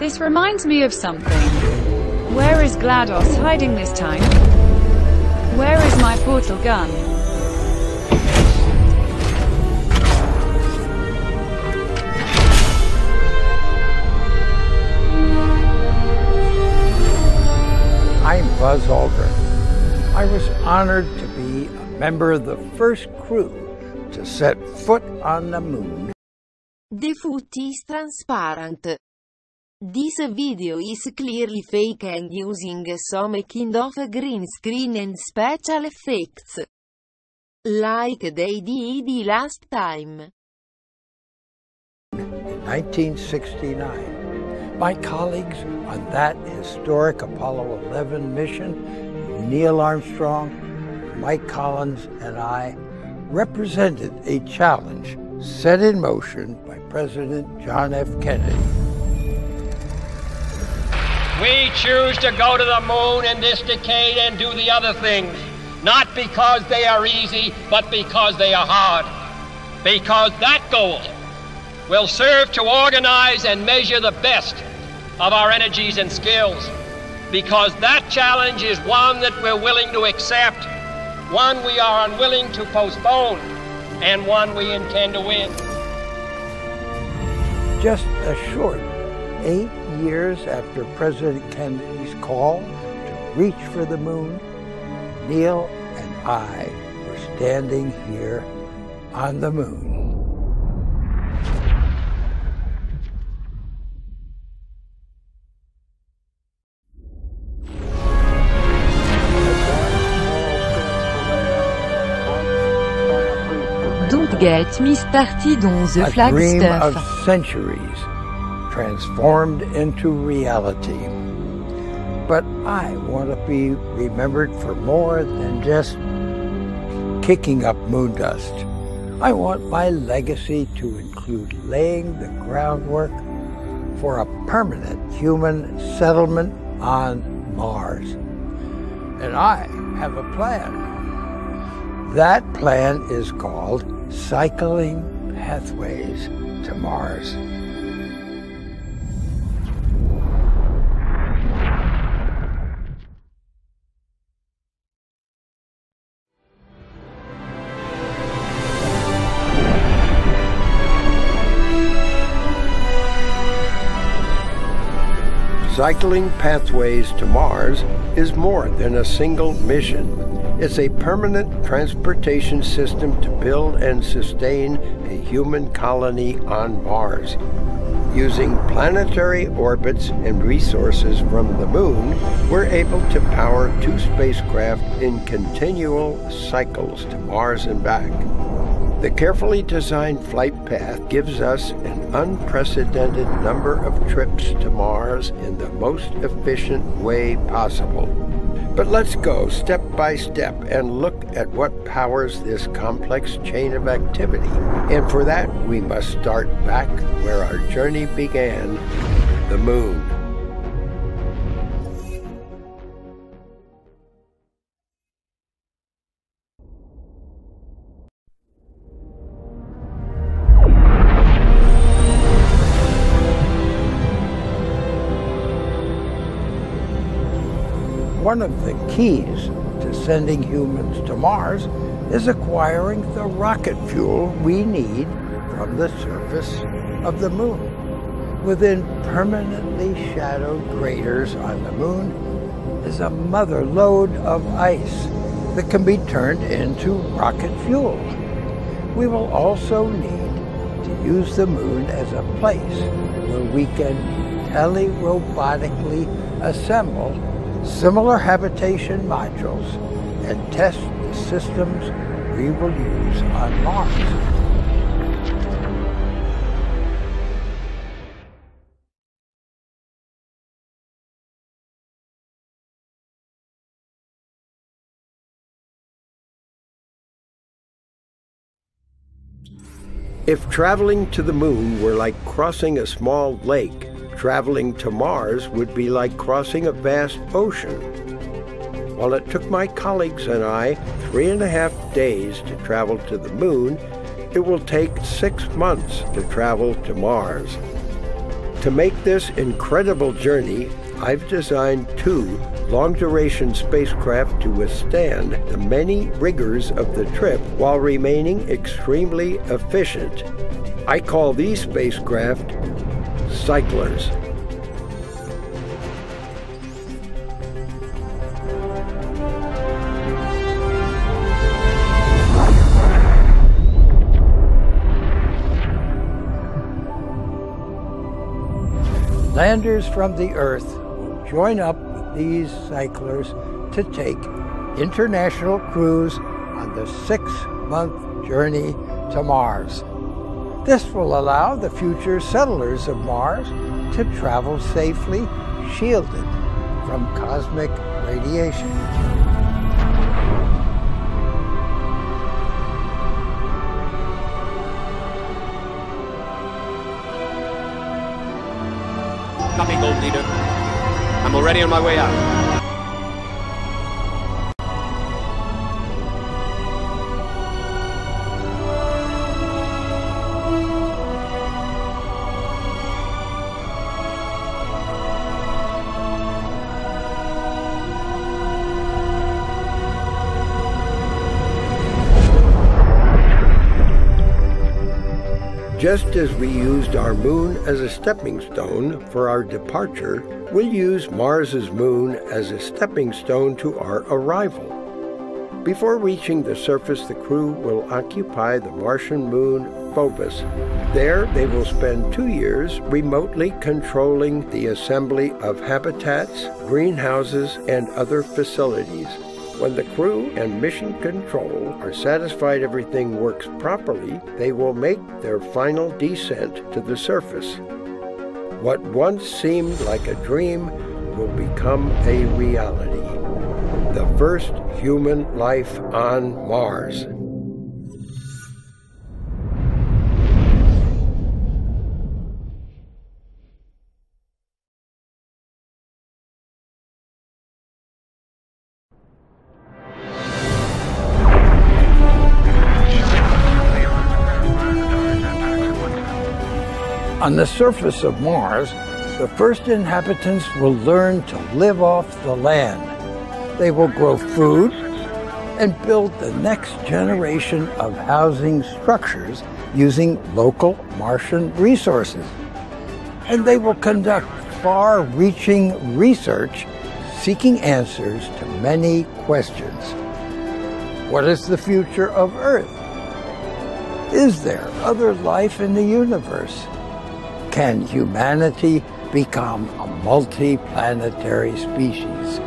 This reminds me of something. Where is GLaDOS hiding this time? Where is my portal gun? I'm Buzz Aldrin. I was honored to be a member of the first crew to set foot on the moon. The foot is transparent. This video is clearly fake and using some kind of green screen and special effects. Like they did last time. 1969. My colleagues on that historic Apollo 11 mission, Neil Armstrong, Mike Collins, and I, represented a challenge set in motion by President John F. Kennedy. We choose to go to the moon in this decade and do the other things, not because they are easy, but because they are hard. Because that goal will serve to organize and measure the best of our energies and skills. Because that challenge is one that we're willing to accept, one we are unwilling to postpone, and one we intend to win. Just a short 8 years after President Kennedy's call to reach for the moon, Neil and I were standing here on the moon. Don't get me started on the flag stuff. A dream of stuff. centuries transformed into reality. But I want to be remembered for more than just kicking up moon dust. I want my legacy to include laying the groundwork for a permanent human settlement on Mars. And I have a plan. That plan is called Cycling Pathways to Mars. Cycling Pathways to Mars is more than a single mission. It's a permanent transportation system to build and sustain a human colony on Mars. Using planetary orbits and resources from the moon, we're able to power 2 spacecraft in continual cycles to Mars and back. The carefully designed flight path gives us an unprecedented number of trips to Mars in the most efficient way possible. But let's go step by step and look at what powers this complex chain of activity. And for that, we must start back where our journey began, the moon. One of the keys to sending humans to Mars is acquiring the rocket fuel we need from the surface of the moon. Within permanently shadowed craters on the moon is a mother lode of ice that can be turned into rocket fuel. We will also need to use the moon as a place where we can tele-robotically assemble similar habitation modules and test the systems we will use on Mars. If traveling to the moon were like crossing a small lake, traveling to Mars would be like crossing a vast ocean. While it took my colleagues and I 3.5 days to travel to the moon, it will take 6 months to travel to Mars. To make this incredible journey, I've designed 2 long-duration spacecraft to withstand the many rigors of the trip while remaining extremely efficient. I call these spacecraft cyclers. Landers from the Earth will join up with these cyclers to take international crews on the 6-month journey to Mars. This will allow the future settlers of Mars to travel safely, shielded from cosmic radiation. Copy, Gold Leader. I'm already on my way out. Just as we used our moon as a stepping stone for our departure, we'll use Mars's moon as a stepping stone to our arrival. Before reaching the surface, the crew will occupy the Martian moon Phobos. There, they will spend 2 years remotely controlling the assembly of habitats, greenhouses, and other facilities. When the crew and mission control are satisfied everything works properly, they will make their final descent to the surface. What once seemed like a dream will become a reality. The first human life on Mars. On the surface of Mars, the first inhabitants will learn to live off the land. They will grow food and build the next generation of housing structures using local Martian resources. And they will conduct far-reaching research seeking answers to many questions. What is the future of Earth? Is there other life in the universe? Can humanity become a multi-planetary species?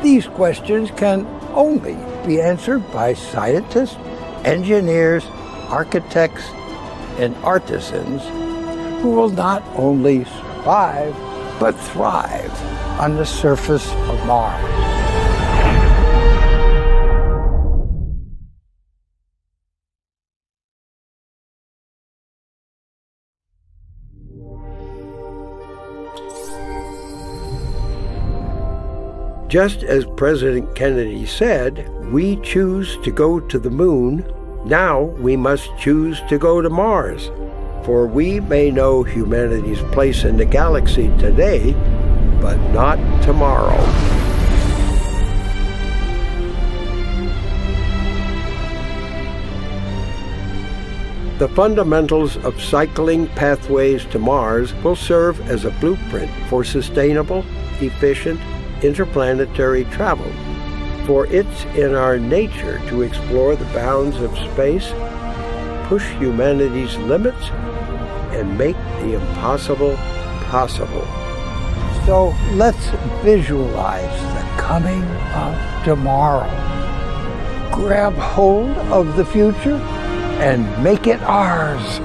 These questions can only be answered by scientists, engineers, architects, and artisans who will not only survive, but thrive on the surface of Mars. Just as President Kennedy said, we choose to go to the moon, now we must choose to go to Mars. For we may know humanity's place in the galaxy today, but not tomorrow. The fundamentals of cycling pathways to Mars will serve as a blueprint for sustainable, efficient, interplanetary travel, for it's in our nature to explore the bounds of space, push humanity's limits, and make the impossible possible. So let's visualize the coming of tomorrow. Grab hold of the future and make it ours.